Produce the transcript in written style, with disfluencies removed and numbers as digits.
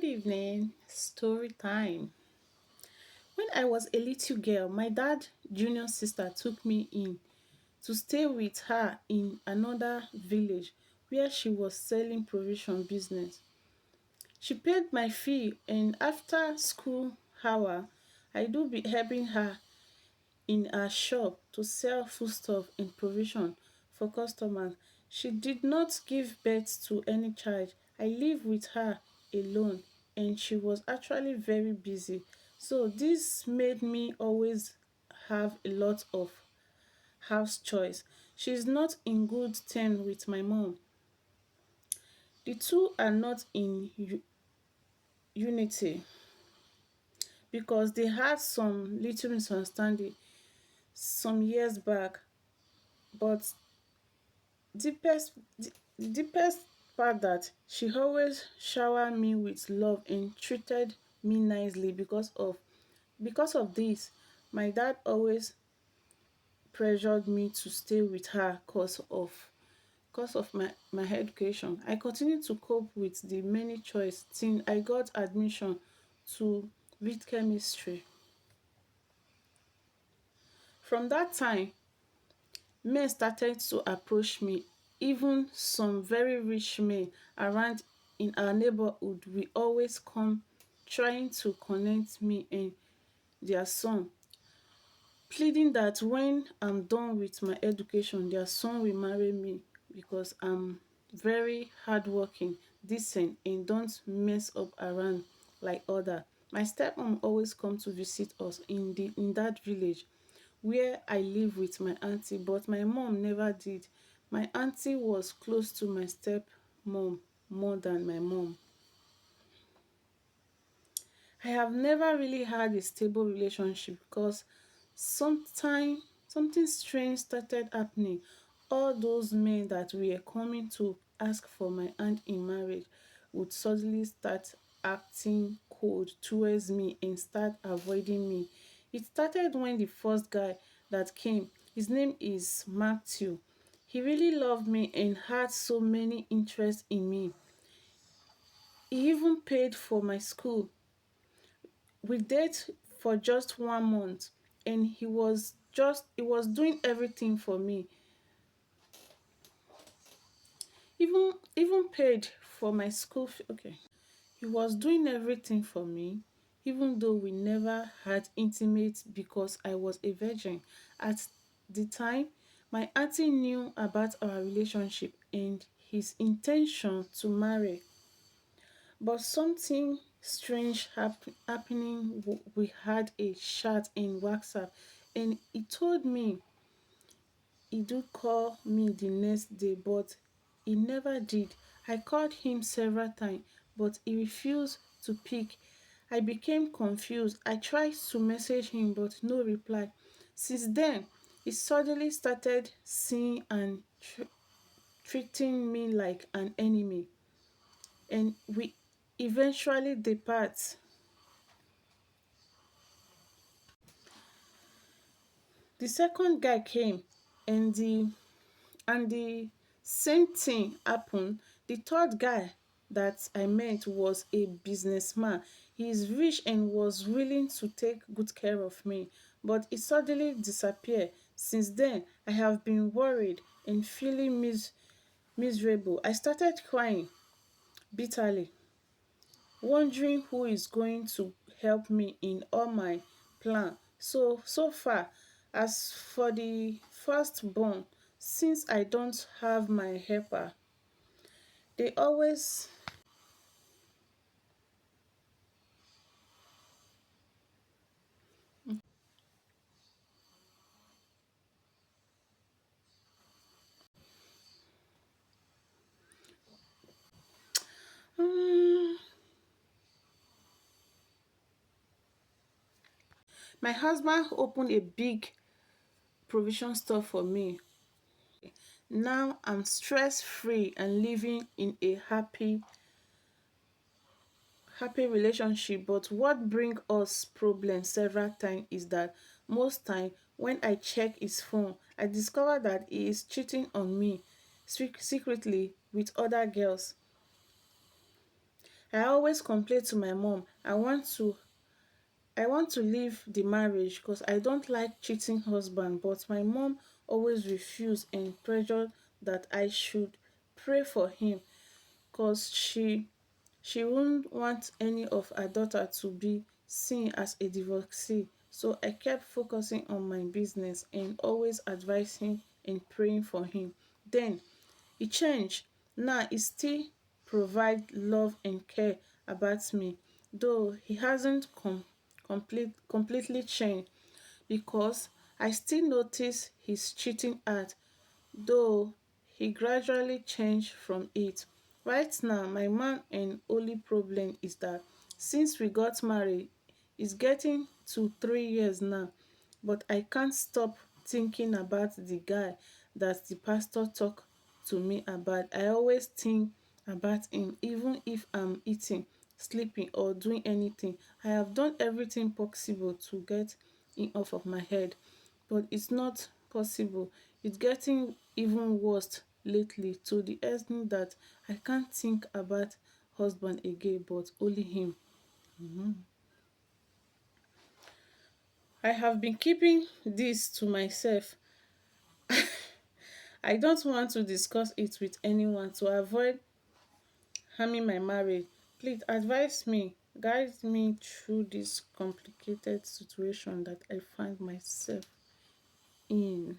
Good evening. Story time. When I was a little girl, my dad' junior sister took me in to stay with her in another village where she was selling provision business. She paid my fee and after school hour, I do be helping her in her shop to sell foodstuff and provision for customers. She did not give birth to any child. I lived with her alone and she was actually very busy. So this made me always have a lot of house chores. She's not in good terms with my mom. The two are not in unity because they had some little misunderstanding some years back. But deepest the deepest part that she always showered me with love and treated me nicely because of this. My dad always pressured me to stay with her cause of my education. I continued to cope with the many choice till I got admission to read chemistry. From that time, men started to approach me. Even some very rich men around in our neighborhood will always come trying to connect me and their son, pleading that when I'm done with my education, their son will marry me because I'm very hardworking, decent, and don't mess up around like other. My stepmom always come to visit us in that village where I live with my auntie, but my mom never did. My auntie was close to my stepmom more than my mom. I have never really had a stable relationship because sometime something strange started happening. All those men that were coming to ask for my hand in marriage would suddenly start acting cold towards me and start avoiding me. It started when the first guy that came, his name is Matthew. He really loved me and had so many interests in me. He even paid for my school. We dated for just 1 month and he was doing everything for me. Even paid for my school fee. Okay. He was doing everything for me even though we never had intimate because I was a virgin. At the time, my auntie knew about our relationship and his intention to marry. But something strange happening. We had a chat in WhatsApp, and he told me he do call me the next day, but he never did. I called him several times, but he refused to pick. I became confused. I tried to message him, but no reply. Since then, he suddenly started seeing and treating me like an enemy, and we eventually depart. The second guy came and the same thing happened. The third guy that I met was a businessman. He is rich and was willing to take good care of me, but he suddenly disappeared. Since then, I have been worried and feeling miserable. I started crying bitterly, wondering who is going to help me in all my plan. So far, as for the firstborn, since I don't have my helper, they always mm, my husband opened a big provision store for me. Now I'm stress free and living in a happy relationship. But what bring us problems several times is that most time when I check his phone, I discover that he is cheating on me secretly with other girls. I always complain to my mom. I want to leave the marriage because I don't like cheating husband, but my mom always refused and pressured that I should pray for him because she wouldn't want any of her daughter to be seen as a divorcee. So I kept focusing on my business and always advising and praying for him. Then he changed. Now he still provide love and care about me, though he hasn't completely changed because I still notice his cheating art, though he gradually changed from it. Right now, my man and only problem is that since we got married, it's getting to 3 years now, but I can't stop thinking about the guy that the pastor talked to me about. I always think about him, even if I'm eating, sleeping, or doing anything. I have done everything possible to get him off of my head, but it's not possible. It's getting even worse lately to the extent that I can't think about husband again, but only him. Mhm. I have been keeping this to myself. I don't want to discuss it with anyone to avoid harming my marriage. Please advise me, guide me through this complicated situation that I find myself in.